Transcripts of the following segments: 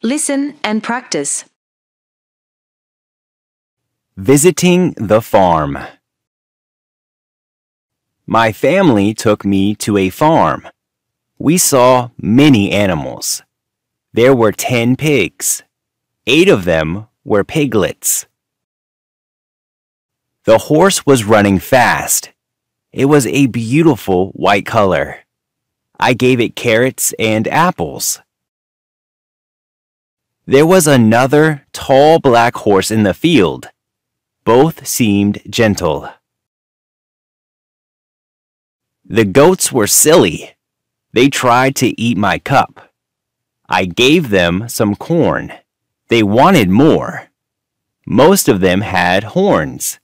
Listen and practice. Visiting the farm. My family took me to a farm. We saw many animals. There were 10 pigs. 8 of them were piglets. The horse was running fast. It was a beautiful white color. I gave it carrots and apples. There was another tall black horse in the field. Both seemed gentle. The goats were silly. They tried to eat my cup. I gave them some corn. They wanted more. Most of them had horns.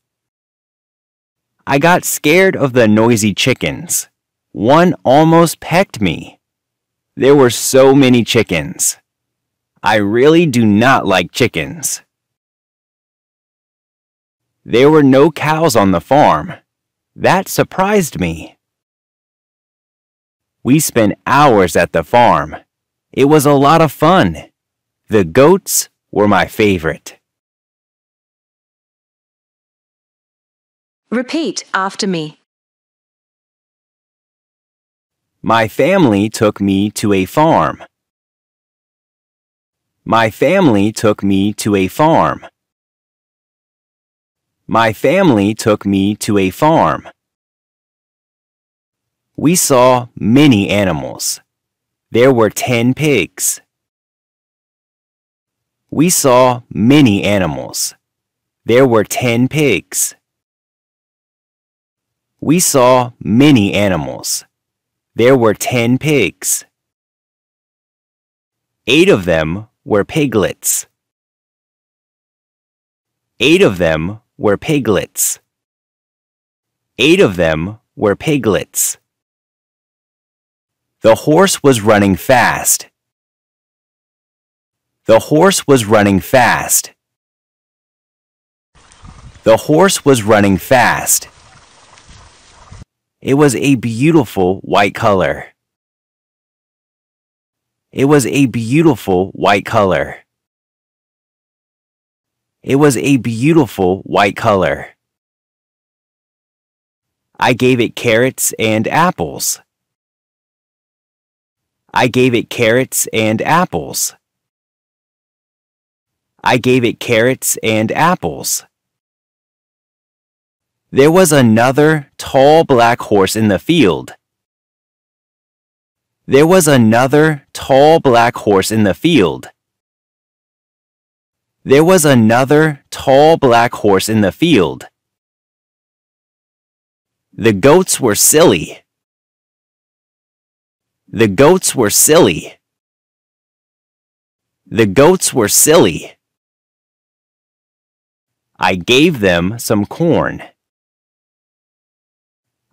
I got scared of the noisy chickens. One almost pecked me. There were so many chickens. I really do not like chickens. There were no cows on the farm. That surprised me. We spent hours at the farm. It was a lot of fun. The goats were my favorite. Repeat after me. My family took me to a farm. My family took me to a farm. My family took me to a farm. We saw many animals. There were 10 pigs. We saw many animals. There were 10 pigs. We saw many animals. There were 10 pigs. 8 of them were piglets. 8 of them were piglets. 8 of them were piglets. The horse was running fast. The horse was running fast. The horse was running fast. It was a beautiful white color. It was a beautiful white color. It was a beautiful white color. I gave it carrots and apples. I gave it carrots and apples. I gave it carrots and apples. There was another tall black horse in the field. There was another tall black horse in the field. There was another tall black horse in the field. The goats were silly. The goats were silly. The goats were silly. I gave them some corn.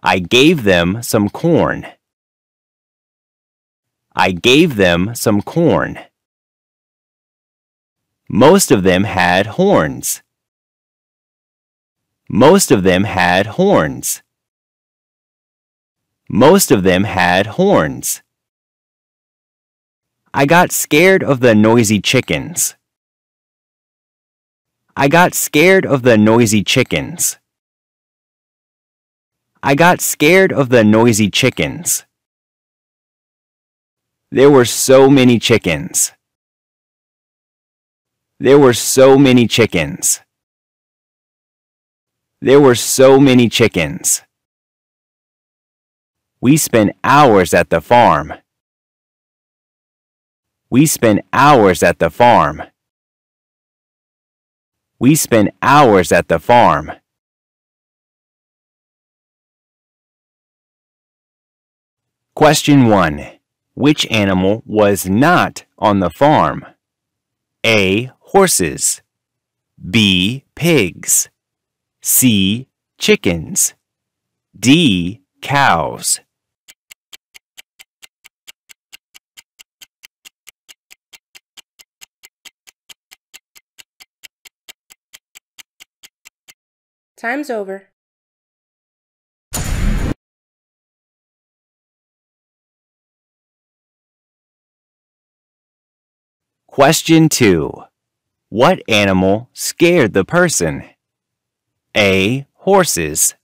I gave them some corn. I gave them some corn. Most of them had horns. Most of them had horns. Most of them had horns. I got scared of the noisy chickens. I got scared of the noisy chickens. I got scared of the noisy chickens. There were so many chickens. There were so many chickens. There were so many chickens. We spent hours at the farm. We spent hours at the farm. We spent hours at the farm. Question 1. Which animal was not on the farm? A. Horses. B. Pigs. C. Chickens. D. Cows. Time's over. Question 2. What animal scared the person? A. Horses.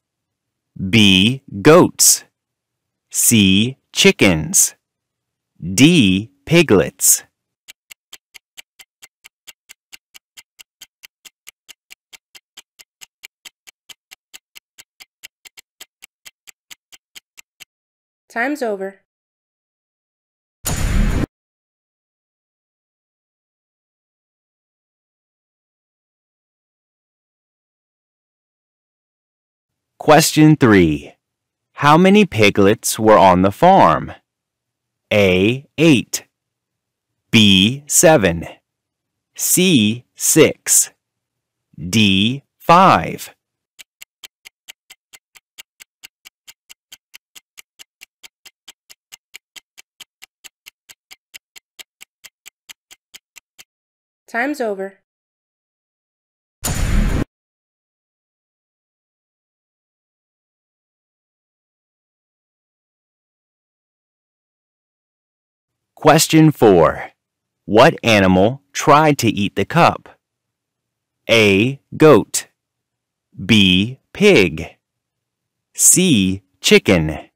B. Goats. C. Chickens. D. Piglets. Time's over. Question 3. How many piglets were on the farm? A. 8. B. 7. C. 6. D. 5. Time's over. Question 4. What animal tried to eat the cup? A. Goat. B. Pig. C. Chicken.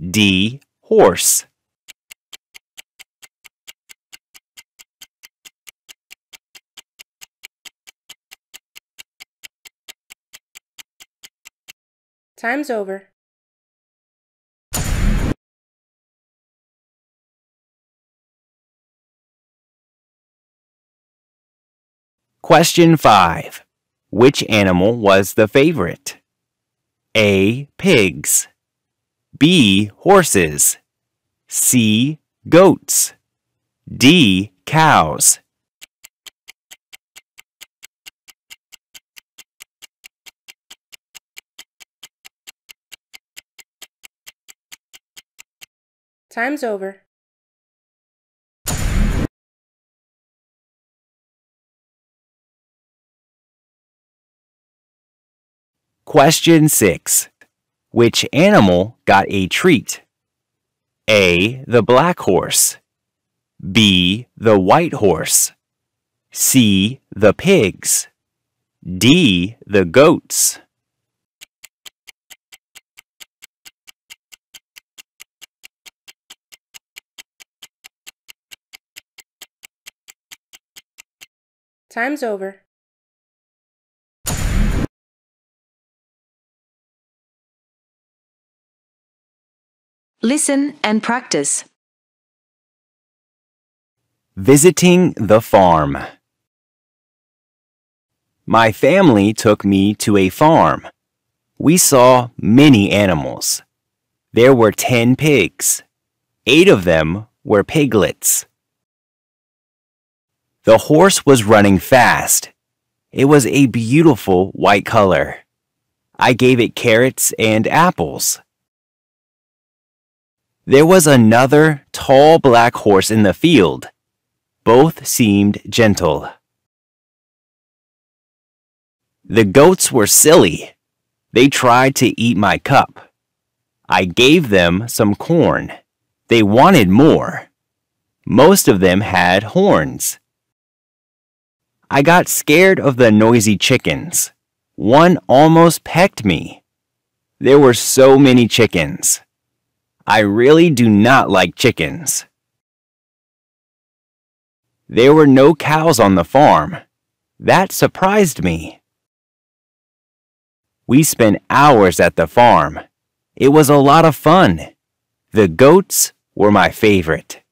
D. Horse. Time's over. Question 5. Which animal was the favorite? A. Pigs. B. Horses. C. Goats. D. Cows. Time's over. Question 6. Which animal got a treat? A. The black horse. B. The white horse. C. The pigs. D. The goats. Time's over. Listen and practice. Visiting the farm. My family took me to a farm. We saw many animals. There were 10 pigs. 8 of them were piglets. The horse was running fast. It was a beautiful white color. I gave it carrots and apples. There was another tall black horse in the field. Both seemed gentle. The goats were silly. They tried to eat my cup. I gave them some corn. They wanted more. Most of them had horns. I got scared of the noisy chickens. One almost pecked me. There were so many chickens. I really do not like chickens. There were no cows on the farm. That surprised me. We spent hours at the farm. It was a lot of fun. The goats were my favorite.